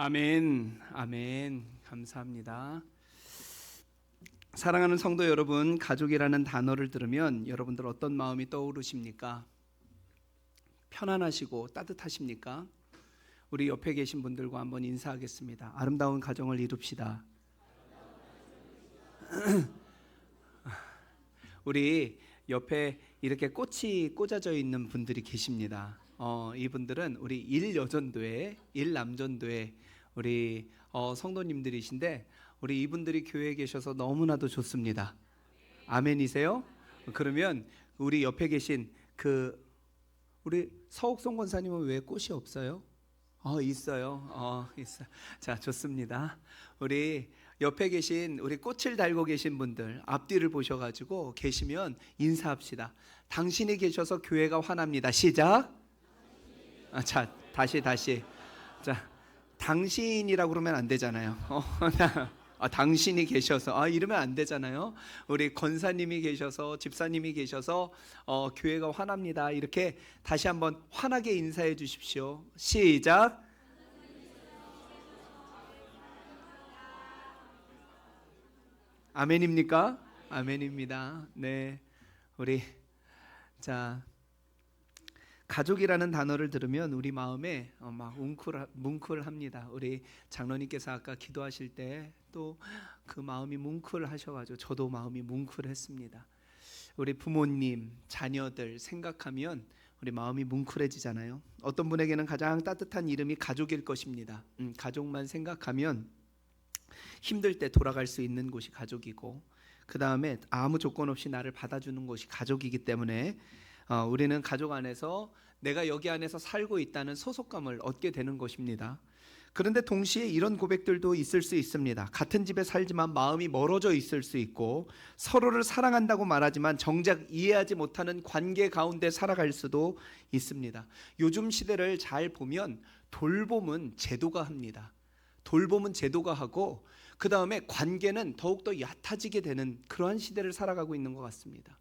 아멘, 아멘. 감사합니다. 사랑하는 성도 여러분, 가족이라는 단어를 들으면 여러분들 어떤 마음이 떠오르십니까? 편안하시고 따뜻하십니까? 우리 옆에 계신 분들과 한번 인사하겠습니다. 아름다운 가정을 이룹시다. 우리 옆에 이렇게 꽃이 꽂아져 있는 분들이 계십니다. 이분들은 우리 일여전도회, 일남전도회 우리 성도님들이신데 우리 이분들이 교회에 계셔서 너무나도 좋습니다. 아멘이세요? 그러면 우리 옆에 계신 우리 서옥성 권사님은 왜 꽃이 없어요? 있어요. 있어요. 자, 좋습니다. 우리 옆에 계신 우리 꽃을 달고 계신 분들 앞뒤를 보셔가지고 계시면 인사합시다. 당신이 계셔서 교회가 환합니다. 시작. 자, 다시. 자, 당신이라고 그러면 안 되잖아요. 당신이 계셔서 이러면 안 되잖아요. 우리 권사님이 계셔서 집사님이 계셔서 교회가 환합니다. 이렇게 다시 한번 환하게 인사해 주십시오. 시작. 아멘입니까? 아멘입니다. 네, 우리 자 가족이라는 단어를 들으면 우리 마음에 막 뭉클합니다. 우리 장로님께서 아까 기도하실 때 또 그 마음이 뭉클하셔가지고 저도 마음이 뭉클했습니다. 우리 부모님, 자녀들 생각하면 우리 마음이 뭉클해지잖아요. 어떤 분에게는 가장 따뜻한 이름이 가족일 것입니다. 가족만 생각하면 힘들 때 돌아갈 수 있는 곳이 가족이고, 그 다음에 아무 조건 없이 나를 받아주는 곳이 가족이기 때문에 우리는 가족 안에서 내가 여기 안에서 살고 있다는 소속감을 얻게 되는 것입니다. 그런데 동시에 이런 고백들도 있을 수 있습니다. 같은 집에 살지만 마음이 멀어져 있을 수 있고, 서로를 사랑한다고 말하지만 정작 이해하지 못하는 관계 가운데 살아갈 수도 있습니다. 요즘 시대를 잘 보면 돌봄은 제도가 합니다. 돌봄은 제도가 하고, 그 다음에 관계는 더욱더 얕아지게 되는 그러한 시대를 살아가고 있는 것 같습니다.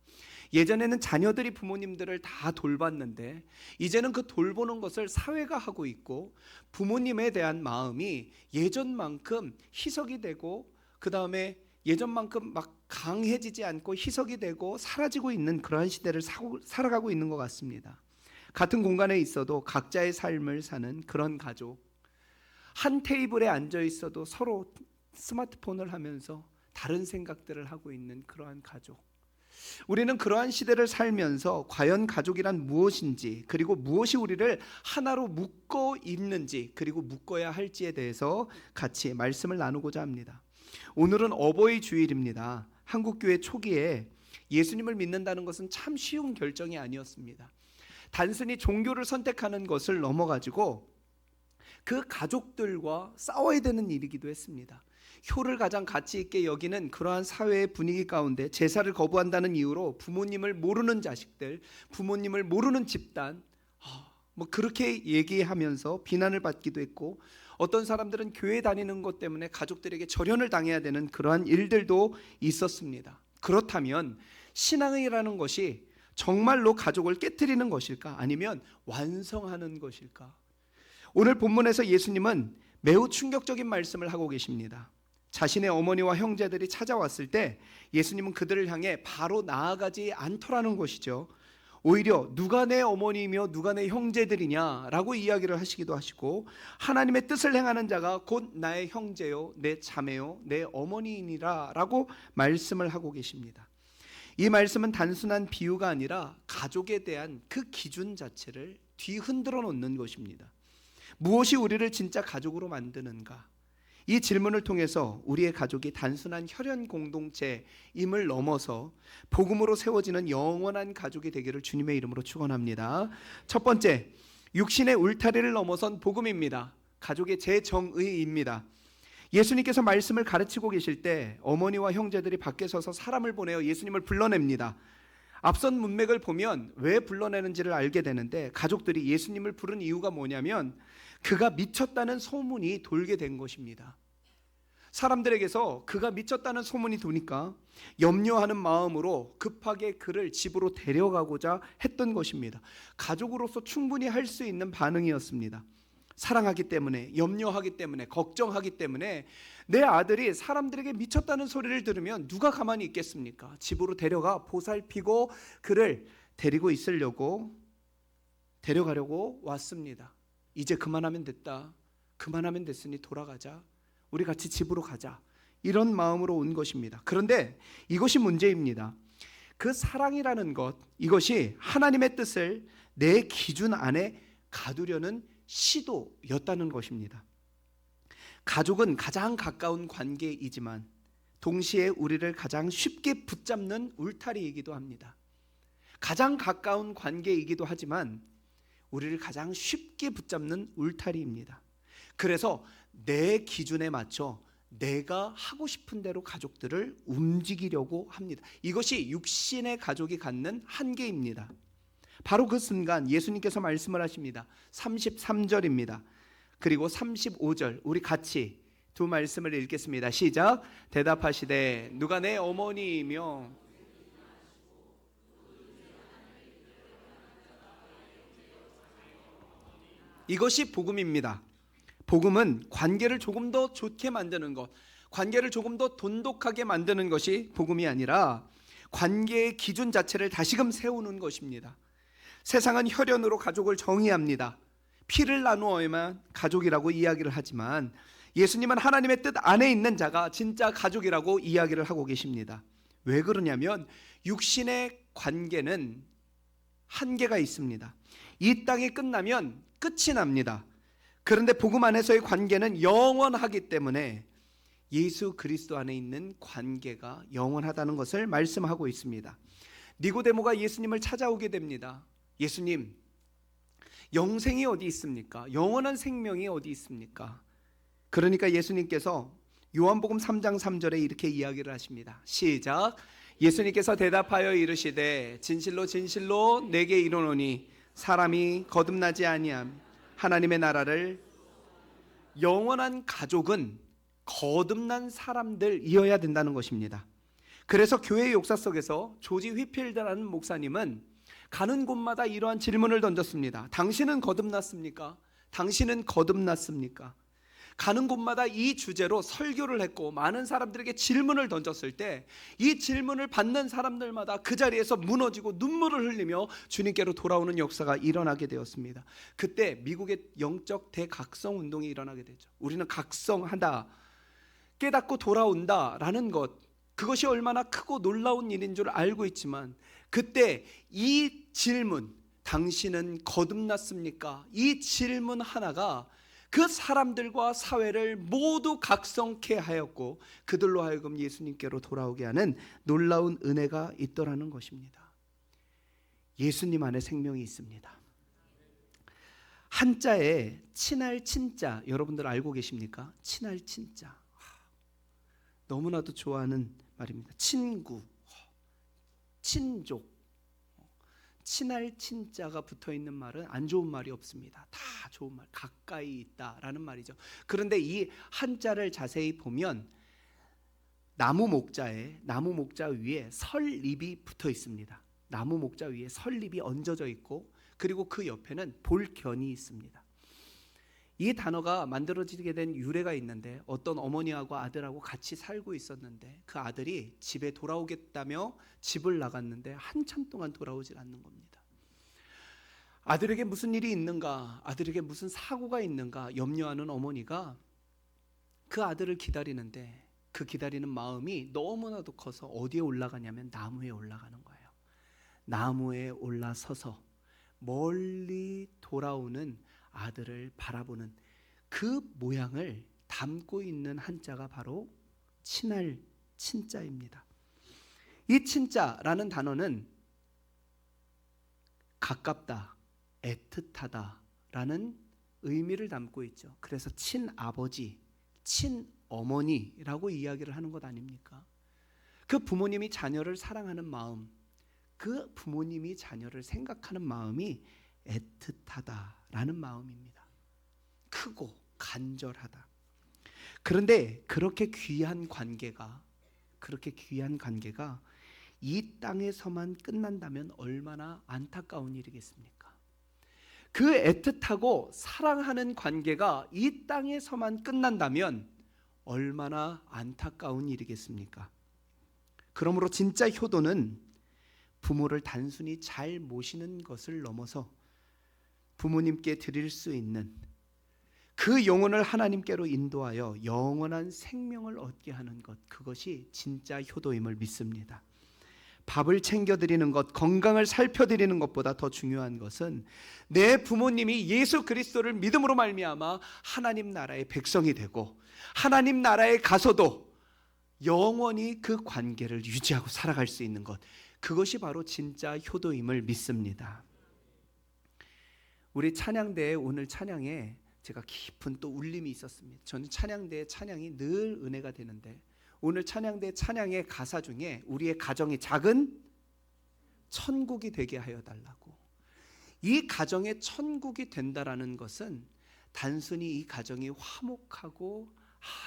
예전에는 자녀들이 부모님들을 다 돌봤는데 이제는 그 돌보는 것을 사회가 하고 있고, 부모님에 대한 마음이 예전만큼 희석이 되고, 그 다음에 예전만큼 막 강해지지 않고 희석이 되고 사라지고 있는 그러한 시대를 살아가고 있는 것 같습니다. 같은 공간에 있어도 각자의 삶을 사는 그런 가족, 한 테이블에 앉아 있어도 서로 스마트폰을 하면서 다른 생각들을 하고 있는 그러한 가족. 우리는 그러한 시대를 살면서 과연 가족이란 무엇인지, 그리고 무엇이 우리를 하나로 묶어 있는지, 그리고 묶어야 할지에 대해서 같이 말씀을 나누고자 합니다. 오늘은 어버이 주일입니다. 한국교회 초기에 예수님을 믿는다는 것은 참 쉬운 결정이 아니었습니다. 단순히 종교를 선택하는 것을 넘어가지고 그 가족들과 싸워야 되는 일이기도 했습니다. 효를 가장 가치 있게 여기는 그러한 사회의 분위기 가운데 제사를 거부한다는 이유로 부모님을 모르는 자식들, 부모님을 모르는 집단, 그렇게 얘기하면서 비난을 받기도 했고, 어떤 사람들은 교회 다니는 것 때문에 가족들에게 절연을 당해야 되는 그러한 일들도 있었습니다. 그렇다면 신앙이라는 것이 정말로 가족을 깨트리는 것일까? 아니면 완성하는 것일까? 오늘 본문에서 예수님은 매우 충격적인 말씀을 하고 계십니다. 자신의 어머니와 형제들이 찾아왔을 때 예수님은 그들을 향해 바로 나아가지 않더라는 것이죠. 오히려 누가 내 어머니이며 누가 내 형제들이냐라고 이야기를 하시기도 하시고, 하나님의 뜻을 행하는 자가 곧 나의 형제요, 내 자매요, 내 어머니이니라 라고 말씀을 하고 계십니다. 이 말씀은 단순한 비유가 아니라 가족에 대한 그 기준 자체를 뒤흔들어 놓는 것입니다. 무엇이 우리를 진짜 가족으로 만드는가? 이 질문을 통해서 우리의 가족이 단순한 혈연 공동체임을 넘어서 복음으로 세워지는 영원한 가족이 되기를 주님의 이름으로 축원합니다. 첫 번째, 육신의 울타리를 넘어선 복음입니다. 가족의 재정의입니다. 예수님께서 말씀을 가르치고 계실 때 어머니와 형제들이 밖에 서서 사람을 보내어 예수님을 불러냅니다. 앞선 문맥을 보면 왜 불러내는지를 알게 되는데, 가족들이 예수님을 부른 이유가 뭐냐면 그가 미쳤다는 소문이 돌게 된 것입니다. 사람들에게서 그가 미쳤다는 소문이 도니까 염려하는 마음으로 급하게 그를 집으로 데려가고자 했던 것입니다. 가족으로서 충분히 할 수 있는 반응이었습니다. 사랑하기 때문에, 염려하기 때문에, 걱정하기 때문에 내 아들이 사람들에게 미쳤다는 소리를 들으면 누가 가만히 있겠습니까? 집으로 데려가 보살피고 그를 데리고 있으려고 데려가려고 왔습니다. 이제 그만하면 됐다. 그만하면 됐으니 돌아가자. 우리 같이 집으로 가자. 이런 마음으로 온 것입니다. 그런데 이것이 문제입니다. 그 사랑이라는 것, 이것이 하나님의 뜻을 내 기준 안에 가두려는 시도였다는 것입니다. 가족은 가장 가까운 관계이지만 동시에 우리를 가장 쉽게 붙잡는 울타리이기도 합니다. 가장 가까운 관계이기도 하지만 우리를 가장 쉽게 붙잡는 울타리입니다. 그래서 내 기준에 맞춰 내가 하고 싶은 대로 가족들을 움직이려고 합니다. 이것이 육신의 가족이 갖는 한계입니다. 바로 그 순간 예수님께서 말씀을 하십니다. 33절입니다. 그리고 35절 우리 같이 두 말씀을 읽겠습니다. 시작. 대답하시되 누가 내 어머니이며 이것이 복음입니다. 복음은 관계를 조금 더 좋게 만드는 것, 관계를 조금 더 돈독하게 만드는 것이 복음이 아니라 관계의 기준 자체를 다시금 세우는 것입니다. 세상은 혈연으로 가족을 정의합니다. 피를 나누어야만 가족이라고 이야기를 하지만 예수님은 하나님의 뜻 안에 있는 자가 진짜 가족이라고 이야기를 하고 계십니다. 왜 그러냐면 육신의 관계는 한계가 있습니다. 이 땅이 끝나면 끝이 납니다. 그런데 복음 안에서의 관계는 영원하기 때문에 예수 그리스도 안에 있는 관계가 영원하다는 것을 말씀하고 있습니다. 니고데모가 예수님을 찾아오게 됩니다. 예수님, 영생이 어디 있습니까? 영원한 생명이 어디 있습니까? 그러니까 예수님께서 요한복음 3장 3절에 이렇게 이야기를 하십니다. 시작. 예수님께서 대답하여 이르시되 진실로 진실로 내게 이르노니 사람이 거듭나지 아니함 하나님의 나라를. 영원한 가족은 거듭난 사람들이어야 된다는 것입니다. 그래서 교회의 역사 속에서 조지 휘필드라는 목사님은 가는 곳마다 이러한 질문을 던졌습니다. 당신은 거듭났습니까? 당신은 거듭났습니까? 가는 곳마다 이 주제로 설교를 했고 많은 사람들에게 질문을 던졌을 때 이 질문을 받는 사람들마다 그 자리에서 무너지고 눈물을 흘리며 주님께로 돌아오는 역사가 일어나게 되었습니다. 그때 미국의 영적 대각성 운동이 일어나게 되죠. 우리는 각성한다, 깨닫고 돌아온다라는 것, 그것이 얼마나 크고 놀라운 일인 줄 알고 있지만 그때 이 질문, 당신은 거듭났습니까? 이 질문 하나가 그 사람들과 사회를 모두 각성케 하였고 그들로 하여금 예수님께로 돌아오게 하는 놀라운 은혜가 있더라는 것입니다. 예수님 안에 생명이 있습니다. 한자에 친할 친자, 여러분들 알고 계십니까? 친할 친자, 너무나도 좋아하는 말입니다. 친구, 친족, 친할 친자가 붙어있는 말은 안 좋은 말이 없습니다. 다 좋은 말, 가까이 있다라는 말이죠. 그런데 이 한자를 자세히 보면 나무 목자 위에 설립이 붙어 있습니다. 나무 목자 위에 설립이 얹어져 있고 그리고 그 옆에는 볼견이 있습니다. 이 단어가 만들어지게 된 유래가 있는데 어떤 어머니하고 아들하고 같이 살고 있었는데 그 아들이 집에 돌아오겠다며 집을 나갔는데 한참 동안 돌아오질 않는 겁니다. 아들에게 무슨 일이 있는가, 아들에게 무슨 사고가 있는가 염려하는 어머니가 그 아들을 기다리는데 그 기다리는 마음이 너무나도 커서 어디에 올라가냐면 나무에 올라가는 거예요. 나무에 올라서서 멀리 돌아오는 아들을 바라보는 그 모양을 담고 있는 한자가 바로 친할 친자입니다. 이 친자라는 단어는 가깝다, 애틋하다라는 의미를 담고 있죠. 그래서 친아버지, 친어머니라고 이야기를 하는 것 아닙니까? 그 부모님이 자녀를 사랑하는 마음, 그 부모님이 자녀를 생각하는 마음이 애틋하다라는 마음입니다. 크고 간절하다. 그런데 그렇게 귀한 관계가 이 땅에서만 끝난다면 얼마나 안타까운 일이겠습니까? 그 애틋하고 사랑하는 관계가 이 땅에서만 끝난다면 얼마나 안타까운 일이겠습니까? 그러므로 진짜 효도는 부모를 단순히 잘 모시는 것을 넘어서 부모님께 드릴 수 있는 그 영혼을 하나님께로 인도하여 영원한 생명을 얻게 하는 것, 그것이 진짜 효도임을 믿습니다. 밥을 챙겨드리는 것, 건강을 살펴드리는 것보다 더 중요한 것은 내 부모님이 예수 그리스도를 믿음으로 말미암아 하나님 나라의 백성이 되고 하나님 나라에 가서도 영원히 그 관계를 유지하고 살아갈 수 있는 것, 그것이 바로 진짜 효도임을 믿습니다. 우리 찬양대에 오늘 찬양에 제가 깊은 또 울림이 있었습니다. 저는 찬양대의 찬양이 늘 은혜가 되는데 오늘 찬양대 찬양의 가사 중에 우리의 가정이 작은 천국이 되게 하여 달라고, 이 가정의 천국이 된다라는 것은 단순히 이 가정이 화목하고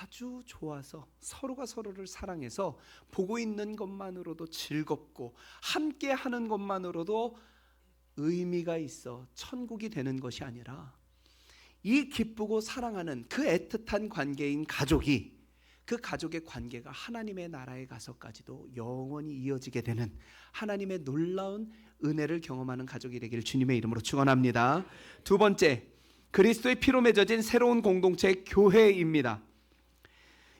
아주 좋아서 서로가 서로를 사랑해서 보고 있는 것만으로도 즐겁고 함께 하는 것만으로도 의미가 있어 천국이 되는 것이 아니라 이 기쁘고 사랑하는 그 애틋한 관계인 가족이, 그 가족의 관계가 하나님의 나라에 가서까지도 영원히 이어지게 되는 하나님의 놀라운 은혜를 경험하는 가족이 되기를 주님의 이름으로 축원합니다. 두 번째, 그리스도의 피로 맺어진 새로운 공동체 교회입니다.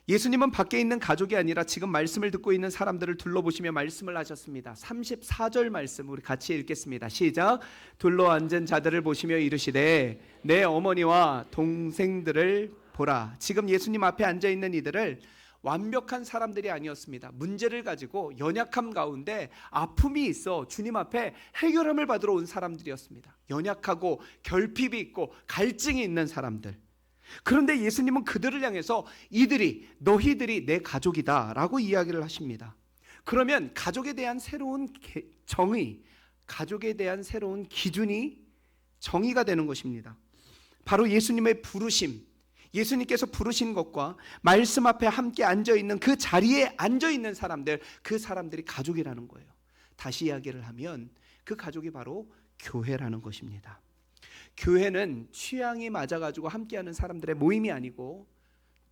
예수님은 밖에 있는 가족이 아니라 지금 말씀을 듣고 있는 사람들을 둘러보시며 말씀을 하셨습니다. 34절 말씀 우리 같이 읽겠습니다. 시작. 둘러앉은 자들을 보시며 이르시되 내 어머니와 동생들을 보라. 지금 예수님 앞에 앉아있는 이들을 완벽한 사람들이 아니었습니다. 문제를 가지고 연약함 가운데 아픔이 있어 주님 앞에 해결함을 받으러 온 사람들이었습니다. 연약하고 결핍이 있고 갈증이 있는 사람들. 그런데 예수님은 그들을 향해서 너희들이 내 가족이다 라고 이야기를 하십니다. 그러면 가족에 대한 새로운 정의, 가족에 대한 새로운 기준이 정의가 되는 것입니다. 바로 예수님의 부르심, 예수님께서 부르신 것과 말씀 앞에 함께 앉아있는 그 자리에 앉아있는 사람들, 그 사람들이 가족이라는 거예요. 다시 이야기를 하면 그 가족이 바로 교회라는 것입니다. 교회는 취향이 맞아가지고 함께하는 사람들의 모임이 아니고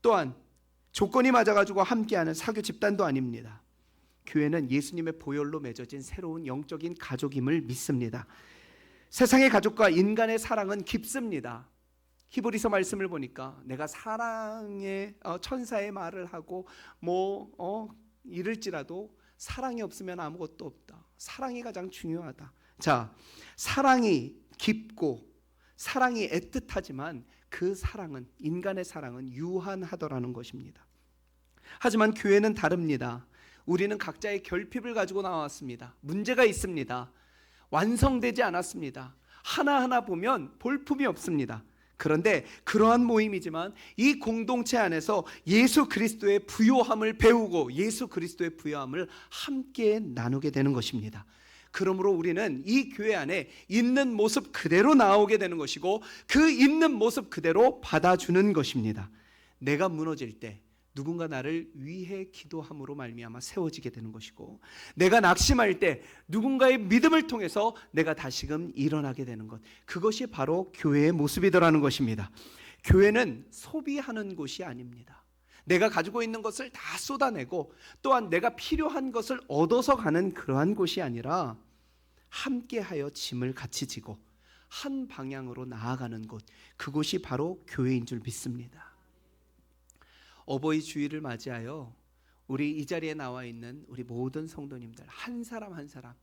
또한 조건이 맞아가지고 함께하는 사교 집단도 아닙니다. 교회는 예수님의 보혈로 맺어진 새로운 영적인 가족임을 믿습니다. 세상의 가족과 인간의 사랑은 깊습니다. 히브리서 말씀을 보니까 내가 사랑의 천사의 말을 하고 이럴지라도 사랑이 없으면 아무것도 없다. 사랑이 가장 중요하다. 자, 사랑이 깊고 사랑이 애틋하지만 그 사랑은, 인간의 사랑은 유한하더라는 것입니다. 하지만 교회는 다릅니다. 우리는 각자의 결핍을 가지고 나왔습니다. 문제가 있습니다. 완성되지 않았습니다. 하나하나 보면 볼품이 없습니다. 그런데 그러한 모임이지만 이 공동체 안에서 예수 그리스도의 부요함을 배우고 예수 그리스도의 부요함을 함께 나누게 되는 것입니다. 그러므로 우리는 이 교회 안에 있는 모습 그대로 나오게 되는 것이고 그 있는 모습 그대로 받아주는 것입니다. 내가 무너질 때 누군가 나를 위해 기도함으로 말미암아 세워지게 되는 것이고, 내가 낙심할 때 누군가의 믿음을 통해서 내가 다시금 일어나게 되는 것, 그것이 바로 교회의 모습이더라는 것입니다. 교회는 소비하는 곳이 아닙니다. 내가 가지고 있는 것을 다 쏟아내고 또한 내가 필요한 것을 얻어서 가는 그러한 곳이 아니라 함께하여 짐을 같이 지고 한 방향으로 나아가는 곳, 그곳이 바로 교회인 줄 믿습니다. 어버이 주일을 맞이하여 우리 이 자리에 나와 있는 우리 모든 성도님들 한 사람 한 사람,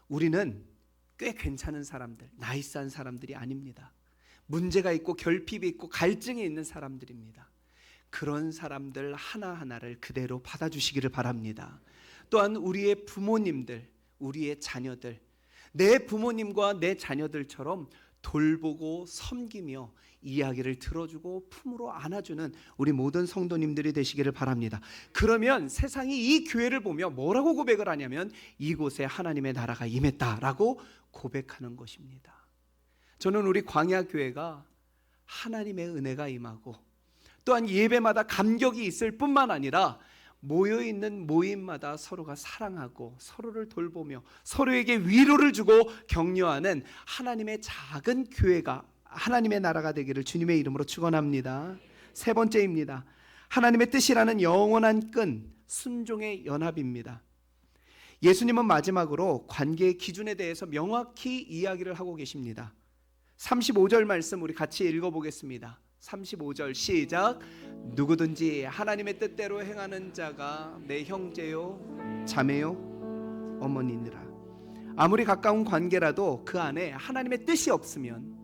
우리는 꽤 괜찮은 사람들, 나이스한 사람들이 아닙니다. 문제가 있고 결핍이 있고 갈증이 있는 사람들입니다. 그런 사람들 하나하나를 그대로 받아주시기를 바랍니다. 또한 우리의 부모님들, 우리의 자녀들, 내 부모님과 내 자녀들처럼 돌보고 섬기며 이야기를 들어주고 품으로 안아주는 우리 모든 성도님들이 되시기를 바랍니다. 그러면 세상이 이 교회를 보며 뭐라고 고백을 하냐면 이곳에 하나님의 나라가 임했다라고 고백하는 것입니다. 저는 우리 광야교회가 하나님의 은혜가 임하고 또한 예배마다 감격이 있을 뿐만 아니라 모여있는 모임마다 서로가 사랑하고 서로를 돌보며 서로에게 위로를 주고 격려하는 하나님의 작은 교회가, 하나님의 나라가 되기를 주님의 이름으로 축원합니다. 세 번째입니다. 하나님의 뜻이라는 영원한 끈, 순종의 연합입니다. 예수님은 마지막으로 관계의 기준에 대해서 명확히 이야기를 하고 계십니다. 35절 말씀 우리 같이 읽어보겠습니다. 35절 시작. 누구든지 하나님의 뜻대로 행하는 자가 내 형제요 자매요 어머니니라. 아무리 가까운 관계라도 그 안에 하나님의 뜻이 없으면,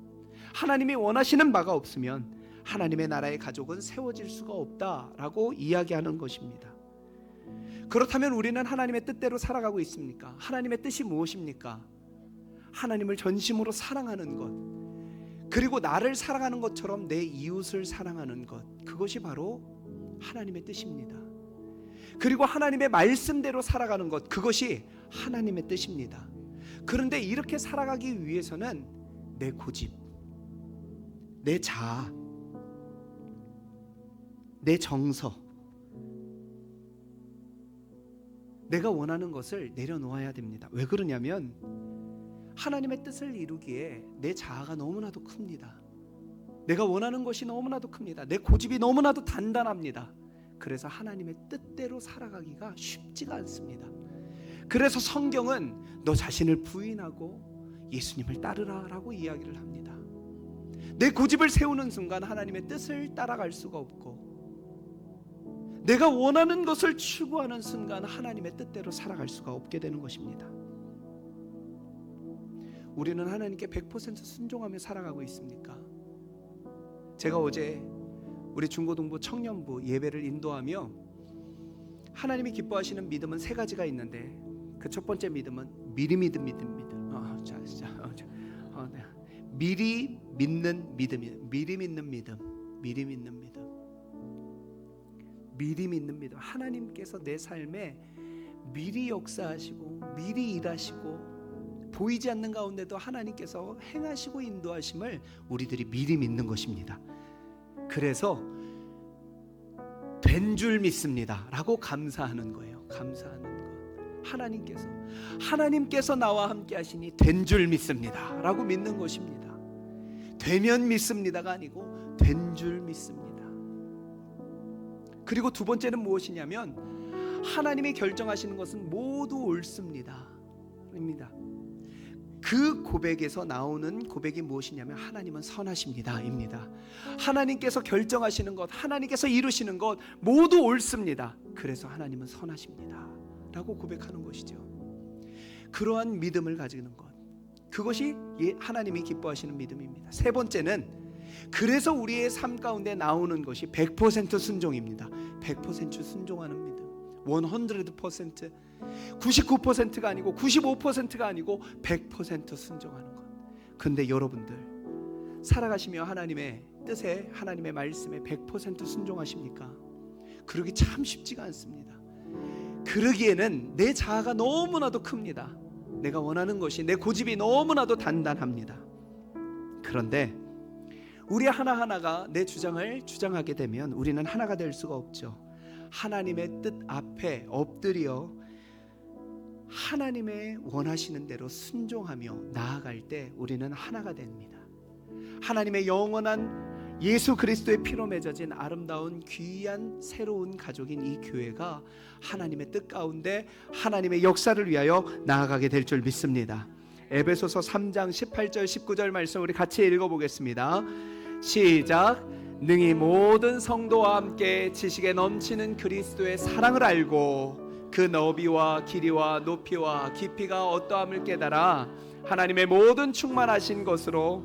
하나님이 원하시는 바가 없으면 하나님의 나라의 가족은 세워질 수가 없다라고 이야기하는 것입니다. 그렇다면 우리는 하나님의 뜻대로 살아가고 있습니까? 하나님의 뜻이 무엇입니까? 하나님을 전심으로 사랑하는 것, 그리고 나를 사랑하는 것처럼 내 이웃을 사랑하는 것, 그것이 바로 하나님의 뜻입니다. 그리고 하나님의 말씀대로 살아가는 것, 그것이 하나님의 뜻입니다. 그런데 이렇게 살아가기 위해서는 내 고집, 내 자아, 내 정서, 내가 원하는 것을 내려놓아야 됩니다. 왜 그러냐면 하나님의 뜻을 이루기에 내 자아가 너무나도 큽니다. 내가 원하는 것이 너무나도 큽니다. 내 고집이 너무나도 단단합니다. 그래서 하나님의 뜻대로 살아가기가 쉽지가 않습니다. 그래서 성경은 너 자신을 부인하고 예수님을 따르라 라고 이야기를 합니다. 내 고집을 세우는 순간 하나님의 뜻을 따라갈 수가 없고, 내가 원하는 것을 추구하는 순간 하나님의 뜻대로 살아갈 수가 없게 되는 것입니다. 우리는 하나님께 100% 순종하며 살아가고 있습니까? 제가 어제 우리 중고등부 청년부 예배를 인도하며 하나님이 기뻐하시는 믿음은 세 가지가 있는데, 그 첫 번째 믿음은 미리 믿는 믿음입니다. 미리 믿는 믿음이에요. 미리 믿는 믿음, 미리 믿는 믿음, 미리 믿는 믿음. 하나님께서 내 삶에 미리 역사하시고 미리 일하시고 보이지 않는 가운데도 하나님께서 행하시고 인도하심을 우리들이 미리 믿는 것입니다. 그래서 된 줄 믿습니다 라고 감사하는 거예요. 감사하는 것. 하나님께서 나와 함께 하시니 된 줄 믿습니다 라고 믿는 것입니다. 되면 믿습니다가 아니고 된 줄 믿습니다. 그리고 두 번째는 무엇이냐면 하나님이 결정하시는 것은 모두 옳습니다 입니다. 그 고백에서 나오는 고백이 무엇이냐면 하나님은 선하십니다 입니다. 하나님께서 결정하시는 것, 하나님께서 이루시는 것 모두 옳습니다. 그래서 하나님은 선하십니다 라고 고백하는 것이죠. 그러한 믿음을 가지는 것, 그것이 하나님이 기뻐하시는 믿음입니다. 세 번째는 그래서 우리의 삶 가운데 나오는 것이 100% 순종입니다. 100% 순종하는 믿음, 100%, 99%가 아니고 95%가 아니고 100% 순종하는 것. 근데 여러분들 살아가시며 하나님의 뜻에, 하나님의 말씀에 100% 순종하십니까? 그러기 참 쉽지가 않습니다. 그러기에는 내 자아가 너무나도 큽니다. 내가 원하는 것이, 내 고집이 너무나도 단단합니다. 그런데 우리 하나하나가 내 주장을 주장하게 되면 우리는 하나가 될 수가 없죠. 하나님의 뜻 앞에 엎드려 하나님의 원하시는 대로 순종하며 나아갈 때 우리는 하나가 됩니다. 하나님의 영원한 예수 그리스도의 피로 맺어진 아름다운 귀한 새로운 가족인 이 교회가 하나님의 뜻 가운데 하나님의 역사를 위하여 나아가게 될 줄 믿습니다. 에베소서 3장 18절 19절 말씀 우리 같이 읽어보겠습니다. 시작. 능히 모든 성도와 함께 지식에 넘치는 그리스도의 사랑을 알고 그 너비와 길이와 높이와 깊이가 어떠함을 깨달아 하나님의 모든 충만하신 것으로.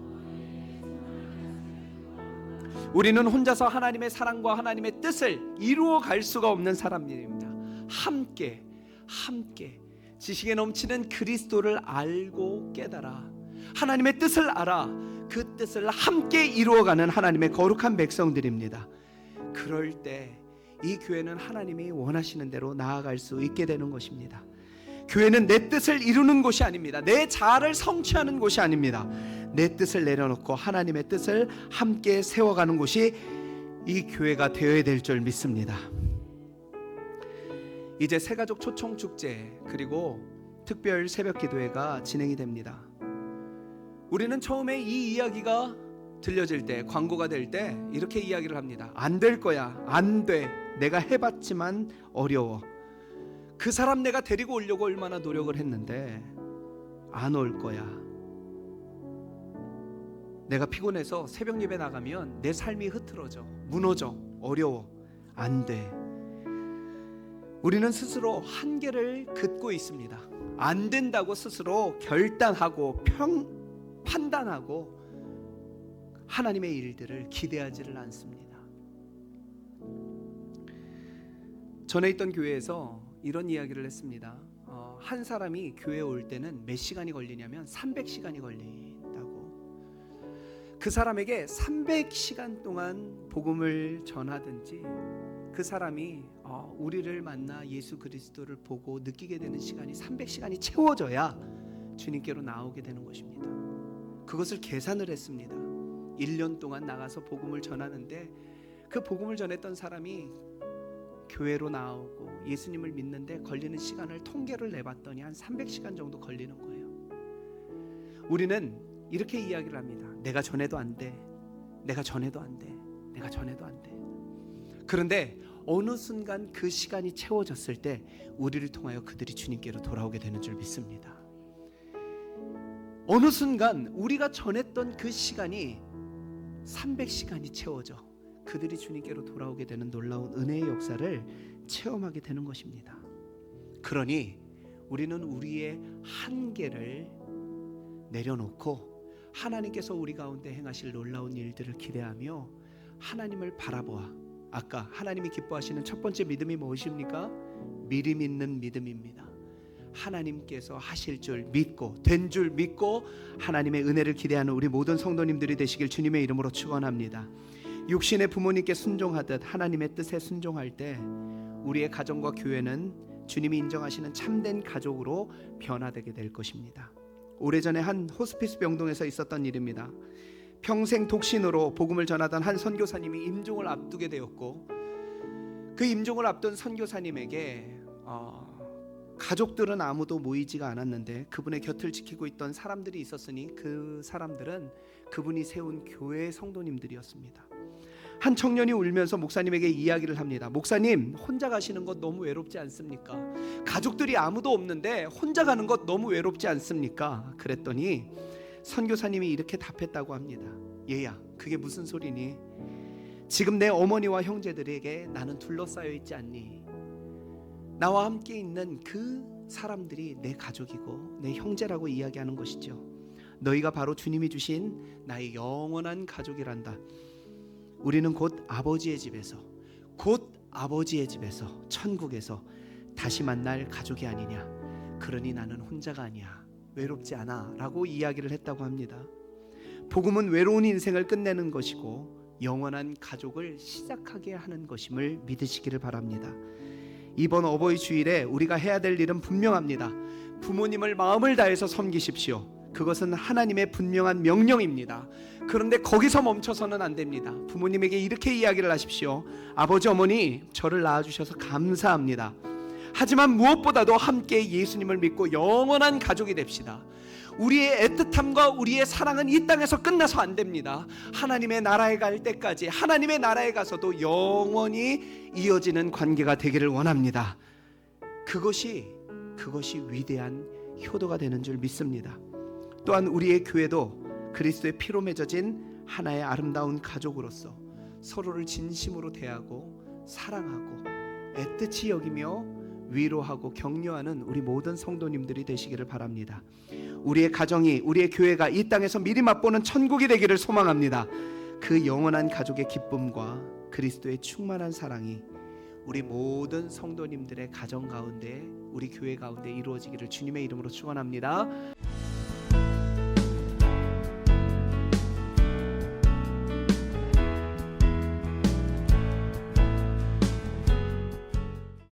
우리는 혼자서 하나님의 사랑과 하나님의 뜻을 이루어 갈 수가 없는 사람들입니다. 함께 지식에 넘치는 그리스도를 알고 깨달아 하나님의 뜻을 알아 그 뜻을 함께 이루어가는 하나님의 거룩한 백성들입니다. 그럴 때 이 교회는 하나님이 원하시는 대로 나아갈 수 있게 되는 것입니다. 교회는 내 뜻을 이루는 곳이 아닙니다. 내 자아를 성취하는 곳이 아닙니다. 내 뜻을 내려놓고 하나님의 뜻을 함께 세워가는 곳이 이 교회가 되어야 될 줄 믿습니다. 이제 새가족 초청 축제 그리고 특별 새벽 기도회가 진행이 됩니다. 우리는 처음에 이 이야기가 들려질 때, 광고가 될 때 이렇게 이야기를 합니다. 안 될 거야. 안 돼. 내가 해봤지만 어려워. 그 사람 내가 데리고 오려고 얼마나 노력을 했는데 안 올 거야. 내가 피곤해서 새벽 예배 나가면 내 삶이 흐트러져, 무너져, 어려워. 안 돼. 우리는 스스로 한계를 긋고 있습니다. 안 된다고 스스로 결단하고 판단하고 하나님의 일들을 기대하지를 않습니다. 전에 있던 교회에서 이런 이야기를 했습니다. 한 사람이 교회에 올 때는 몇 시간이 걸리냐면 300시간이 걸린다고. 그 사람에게 300시간 동안 복음을 전하든지 그 사람이 우리를 만나 예수 그리스도를 보고 느끼게 되는 시간이 300시간이 채워져야 주님께로 나오게 되는 것입니다. 그것을 계산을 했습니다. 1년 동안 나가서 복음을 전하는데 그 복음을 전했던 사람이 교회로 나오고 예수님을 믿는데 걸리는 시간을 통계를 내봤더니 한 300시간 정도 걸리는 거예요. 우리는 이렇게 이야기를 합니다. 내가 전해도 안 돼. 내가 전해도 안 돼. 내가 전해도 안 돼. 그런데 어느 순간 그 시간이 채워졌을 때 우리를 통하여 그들이 주님께로 돌아오게 되는 줄 믿습니다. 어느 순간 우리가 전했던 그 시간이 300시간이 채워져 그들이 주님께로 돌아오게 되는 놀라운 은혜의 역사를 체험하게 되는 것입니다. 그러니 우리는 우리의 한계를 내려놓고 하나님께서 우리 가운데 행하실 놀라운 일들을 기대하며 하나님을 바라보아, 아까 하나님이 기뻐하시는 첫 번째 믿음이 무엇입니까? 미리 믿는 믿음입니다. 하나님께서 하실 줄 믿고 된 줄 믿고 하나님의 은혜를 기대하는 우리 모든 성도님들이 되시길 주님의 이름으로 축원합니다. 육신의 부모님께 순종하듯 하나님의 뜻에 순종할 때 우리의 가정과 교회는 주님이 인정하시는 참된 가족으로 변화되게 될 것입니다. 오래전에 한 호스피스 병동에서 있었던 일입니다. 평생 독신으로 복음을 전하던 한 선교사님이 임종을 앞두게 되었고 그 임종을 앞둔 선교사님에게 가족들은 아무도 모이지가 않았는데 그분의 곁을 지키고 있던 사람들이 있었으니 그 사람들은 그분이 세운 교회의 성도님들이었습니다. 한 청년이 울면서 목사님에게 이야기를 합니다. 목사님, 혼자 가시는 것 너무 외롭지 않습니까? 가족들이 아무도 없는데 혼자 가는 것 너무 외롭지 않습니까? 그랬더니 선교사님이 이렇게 답했다고 합니다. 얘야, 그게 무슨 소리니? 지금 내 어머니와 형제들에게 나는 둘러싸여 있지 않니? 나와 함께 있는 그 사람들이 내 가족이고 내 형제라고 이야기하는 것이죠. 너희가 바로 주님이 주신 나의 영원한 가족이란다. 우리는 곧 아버지의 집에서 천국에서 다시 만날 가족이 아니냐. 그러니 나는 혼자가 아니야. 외롭지 않아 라고 이야기를 했다고 합니다. 복음은 외로운 인생을 끝내는 것이고 영원한 가족을 시작하게 하는 것임을 믿으시기를 바랍니다. 이번 어버이 주일에 우리가 해야 될 일은 분명합니다. 부모님을 마음을 다해서 섬기십시오. 그것은 하나님의 분명한 명령입니다. 그런데 거기서 멈춰서는 안 됩니다. 부모님에게 이렇게 이야기를 하십시오. 아버지, 어머니, 저를 낳아주셔서 감사합니다. 하지만 무엇보다도 함께 예수님을 믿고 영원한 가족이 됩시다. 우리의 애틋함과 우리의 사랑은 이 땅에서 끝나서 안 됩니다. 하나님의 나라에 갈 때까지, 하나님의 나라에 가서도 영원히 이어지는 관계가 되기를 원합니다. 그것이 위대한 효도가 되는 줄 믿습니다. 또한 우리의 교회도 그리스도의 피로 맺어진 하나의 아름다운 가족으로서 서로를 진심으로 대하고 사랑하고 애틋히 여기며 위로하고 격려하는 우리 모든 성도님들이 되시기를 바랍니다. 우리의 가정이, 우리의 교회가 이 땅에서 미리 맛보는 천국이 되기를 소망합니다. 그 영원한 가족의 기쁨과 그리스도의 충만한 사랑이 우리 모든 성도님들의 가정 가운데, 우리 교회 가운데 이루어지기를 주님의 이름으로 축원합니다.